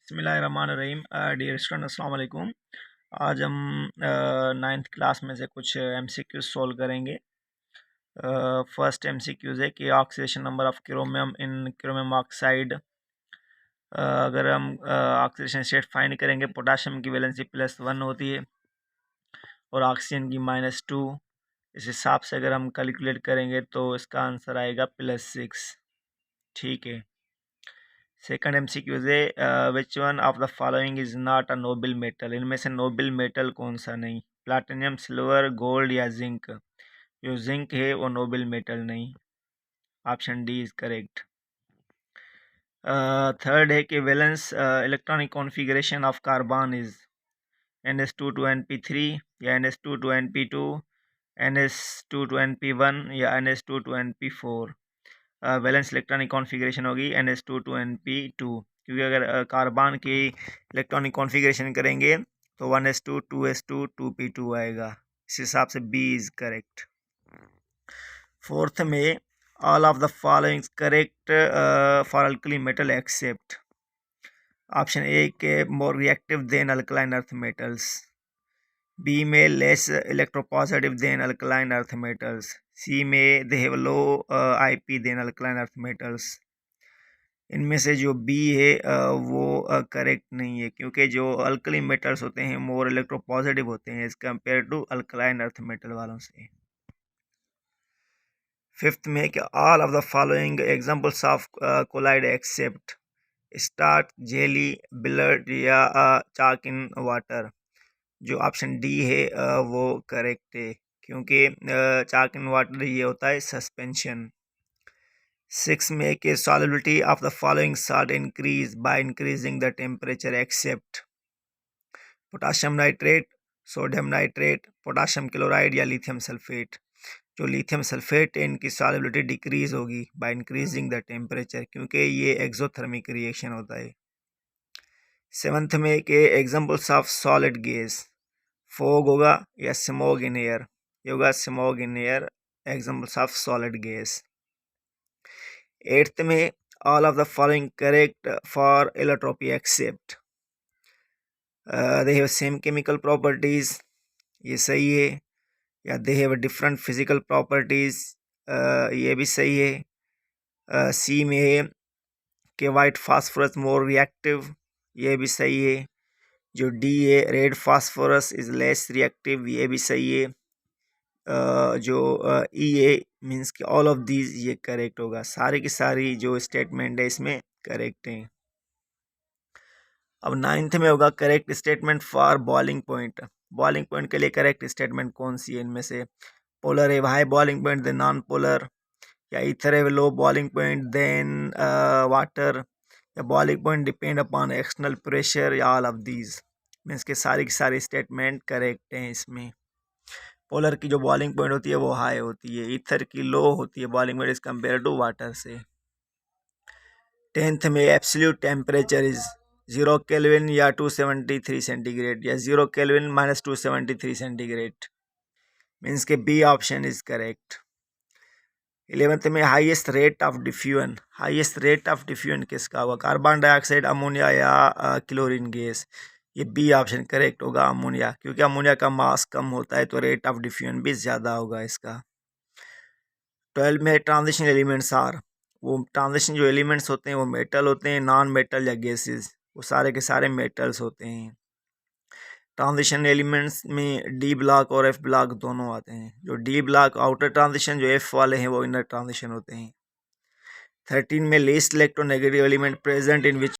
बिस्मिल्लाहिर्रहमानिर्रहीम। Dear student अस्सलाम वालेकुम। आज हम 9th क्लास में से कुछ MCQ सोल्व करेंगे। फर्स्ट MCQज है कि oxidation number of chromium in chromium oxide. अगर हम ऑक्सीडेशन स्टेट फाइंड करेंगे, पोटाशियम की वैलेंसी +1 होती है और ऑक्सीजन की -2। इस हिसाब से अगर हम कैलकुलेट करेंगे तो इसका आंसर आएगा +6। ठीक है। सेकंड MCQ है which one of the following is not a Nobel metal. इनमें से नोबल मेटल कौन सा नहीं? प्लैटिनम, सिल्वर, गोल्ड या जिंक। जो जिंक है वो नोबल मेटल नहीं। Option D is correct. Third है कि valence electronic configuration of carbon is NS2 to NP3 या NS2 to NP2, NS2 to NP1 या NS2 to NP4। Valence electronic configuration होगी NS2 to NP2, क्योंकि अगर carbon की electronic configuration करेंगे तो 1s2 2s2 2p2 आएगा। इस हिसाब से बी इज़ करेक्ट। फोर्थ में all of the following correct for alkali metal except. Option A के more reactive than alkaline earth metals, B में less electropositive than alkaline earth metals, C में they have low IP than alkaline earth metals. इनमें से जो B है वो correct नहीं है, क्योंकि जो अल्कली मेटल्स होते हैं मोर इलेक्ट्रोपॉजिटिव होते हैं as compared to alkaline earth metal वालों से। फिफ्थ में कि all of the following examples of colloid except starch, jelly, बिलर्ड या चाक इन वाटर। जो ऑप्शन डी है वो करेक्ट है, क्योंकि चाक इन वाटर ये होता है सस्पेंशन। 6 में के solubility of the following salt increase by increasing the temperature except potassium nitrate, sodium nitrate, potassium chloride या लिथियम सल्फेट। जो लिथियम सल्फेट है इनकी सॉल्युबिलिटी डिक्रीज होगी बाय इंक्रीजिंग द टेम्परेचर, क्योंकि ये एक्सोथर्मिक रिएक्शन होता है। 7th में के examples of solid gas, fog होगा या स्मोक इन एयर। ये होगा smoke in air examples of solid gas. 8th में all of the following correct for allotropy except they have same chemical properties, ये सही है। या they have different physical properties, ये भी सही है। सी में है कि वाइट फास्फोरस मोर रिएक्टिव, ये भी सही है। जो डी है red phosphorus is less reactive, ये भी सही है। जो ई है मीन्स कि ऑल ऑफ दीज ये करेक्ट होगा। सारी की सारी जो स्टेटमेंट है इसमें करेक्ट है। अब 9th में होगा correct statement for boiling point. Boiling point के लिए करेक्ट स्टेटमेंट कौन सी है इनमें से? पोलर है high boiling point than non polar, या ईथर है low boiling point than water, या boiling point depend upon external pressure, या ऑल ऑफ दीज। मीन्स के सारी की सारी स्टेटमेंट करेक्ट हैं इसमें। पोलर की जो बॉइलिंग पॉइंट होती है वो हाई होती है, ईथर की लो होती है boiling point is compare to water से। 10th में एब्सोल्यूट टेम्परेचर इज 0 केल्विन या 273 सेंटीग्रेड, या 0 केल्विन -273 सेंटीग्रेड। मीन्स के B option is correct. 11th में highest rate of diffusion, highest rate of diffusion किसका होगा? कार्बन डाइऑक्साइड, अमोनिया या chlorine gas. ये बी ऑप्शन करेक्ट होगा, अमोनिया, क्योंकि अमोनिया का मास कम होता है तो रेट ऑफ डिफ्यूजन भी ज़्यादा होगा इसका। 12 में ट्रांजिशन एलिमेंट्स आर, वो ट्रांजिशन जो एलिमेंट्स होते हैं वो मेटल होते हैं, नॉन मेटल या गैसेस, वो सारे के सारे मेटल्स होते हैं। ट्रांजिशन एलिमेंट्स में डी ब्लॉक और एफ ब्लॉक दोनों आते हैं। जो डी ब्लॉक आउटर ट्रांजिशन, जो एफ वाले हैं वो इनर ट्रांजिशन होते हैं। 13 में least electronegative element present in which